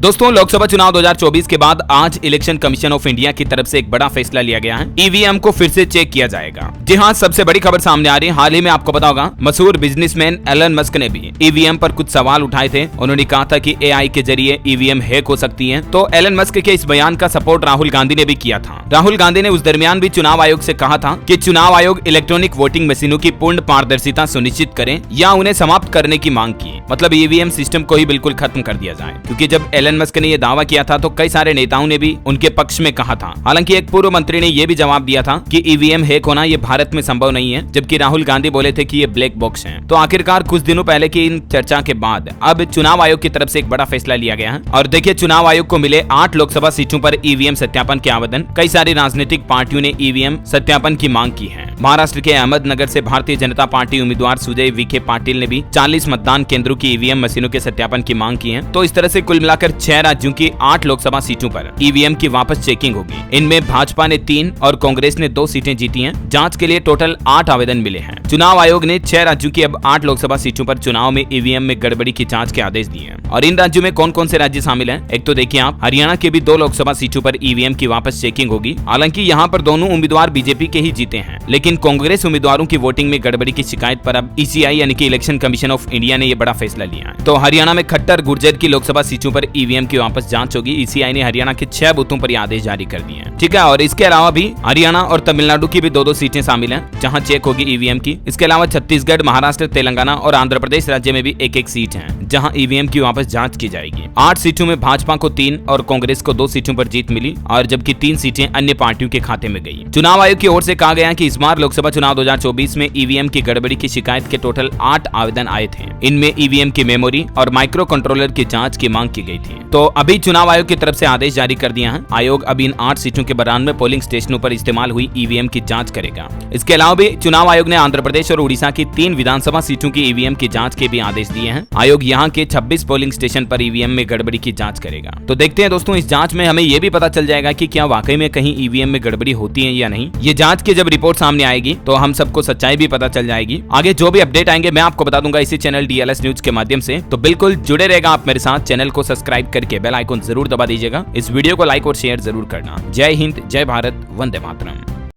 दोस्तों, लोकसभा चुनाव 2024 के बाद आज इलेक्शन कमीशन ऑफ इंडिया की तरफ से एक बड़ा फैसला लिया गया है। ईवीएम को फिर से चेक किया जाएगा। जी हाँ, सबसे बड़ी खबर सामने आ रही है। हाल ही में आपको पता होगा, मशहूर बिजनेसमैन एलन मस्क ने भी ईवीएम पर कुछ सवाल उठाए थे। उन्होंने कहा था कि एआई के जरिए ईवीएम हैक हो सकती है। तो एलन मस्क के इस बयान का सपोर्ट राहुल गांधी ने भी किया था। राहुल गांधी ने उस दरमियान भी चुनाव आयोग से कहा था कि चुनाव आयोग इलेक्ट्रॉनिक वोटिंग मशीनों की पूर्ण पारदर्शिता सुनिश्चित करें या उन्हें समाप्त करने की मांग की। मतलब ईवीएम सिस्टम को ही बिल्कुल खत्म कर दिया जाए, क्योंकि जब एलन मस्क ने यह दावा किया था तो कई सारे नेताओं ने भी उनके पक्ष में कहा था। हालांकि एक पूर्व मंत्री ने यह भी जवाब दिया था कि ईवीएम हैक होना ये भारत में संभव नहीं है, जबकि राहुल गांधी बोले थे कि ये ब्लैक बॉक्स है। तो आखिरकार कुछ दिनों पहले की इन चर्चा के बाद अब चुनाव आयोग की तरफ से एक बड़ा फैसला लिया गया है। और देखिए, चुनाव आयोग को मिले 8 लोकसभा सीटों पर ईवीएम सत्यापन के आवेदन। कई सारी राजनीतिक पार्टियों ने ईवीएम सत्यापन की मांग की है। महाराष्ट्र के अहमदनगर से भारतीय जनता पार्टी उम्मीदवार सुजय विखे पाटिल ने भी 40 मतदान केंद्रों की ईवीएम मशीनों के सत्यापन की मांग की है। तो इस तरह से कुल मिलाकर 6 राज्यों की 8 लोकसभा सीटों पर ईवीएम की वापस चेकिंग होगी। इनमें भाजपा ने 3 और कांग्रेस ने 2 सीटें जीती हैं। जांच के लिए टोटल 8 आवेदन मिले हैं। चुनाव आयोग ने 6 राज्यों की अब 8 लोकसभा सीटों पर चुनाव में ईवीएम में गड़बड़ी की जांच के आदेश दिए हैं। और इन राज्यों में कौन कौन से राज्य शामिल हैं? एक तो देखिए आप, हरियाणा के भी 2 लोकसभा सीटों पर ईवीएम की वापस चेकिंग होगी। हालांकि यहाँ पर दोनों उम्मीदवार बीजेपी के ही जीते हैं, लेकिन कांग्रेस उम्मीदवारों की वोटिंग में गड़बड़ी की शिकायत पर अब ईसीआई यानी कि इलेक्शन कमीशन ऑफ इंडिया ने यह बड़ा फैसला लिया है। तो हरियाणा में खट्टर गुर्जर की लोकसभा सीटों पर ईवीएम की वापस जांच होगी। ईसीआई ने हरियाणा के 6 बूथों पर आदेश जारी कर दिए हैं। ठीक है, और इसके अलावा भी हरियाणा और तमिलनाडु की भी 2-2 सीटें शामिल हैं जहां चेक होगी ईवीएम की। इसके अलावा छत्तीसगढ़, महाराष्ट्र, तेलंगाना और आंध्र प्रदेश राज्य में भी 1-1 सीट है जहां ईवीएम की वापस जांच की जाएगी। 8 सीटों में भाजपा को 3 और कांग्रेस को 2 सीटों पर जीत मिली, और जबकि 3 सीटें अन्य पार्टियों के खाते में गई। चुनाव आयोग की ओर से कहा गया कि इस बार लोकसभा चुनाव 2024 में ईवीएम की गड़बड़ी की शिकायत के टोटल 8 आवेदन आए थे। इनमें ईवीएम की मेमोरी और माइक्रो कंट्रोलर की जांच की मांग की गई थी। तो अभी चुनाव आयोग की तरफ से आदेश जारी कर दिया है। आयोग अब इन 8 सीटों के 92 पोलिंग स्टेशनों पर इस्तेमाल हुई ईवीएम की जांच करेगा। इसके अलावा भी चुनाव आयोग ने आंध्र प्रदेश और उड़ीसा की 3 विधानसभा सीटों की ईवीएम की जांच के भी आदेश दिए हैं। आयोग यहाँ के 26 पोलिंग स्टेशन पर ईवीएम में गड़बड़ी की जांच करेगा। तो देखते हैं दोस्तों, इस जांच में हमें यह भी पता चल जाएगा कि क्या वाकई में कहीं ईवीएम में गड़बड़ी होती है या नहीं। ये जांच की जब रिपोर्ट सामने आएगी तो हम सबको सच्चाई भी पता चल जाएगी। आगे जो भी अपडेट आएंगे मैं आपको बता दूंगा इसी चैनल डीएलएस न्यूज के माध्यम से। तो बिल्कुल जुड़े रहेगा आप मेरे साथ। चैनल को सब्सक्राइब करके बेल आइकन जरूर दबा दीजिएगा। इस वीडियो को लाइक और शेयर जरूर करना। जय हिंद, जय भारत, वंदे मातरम।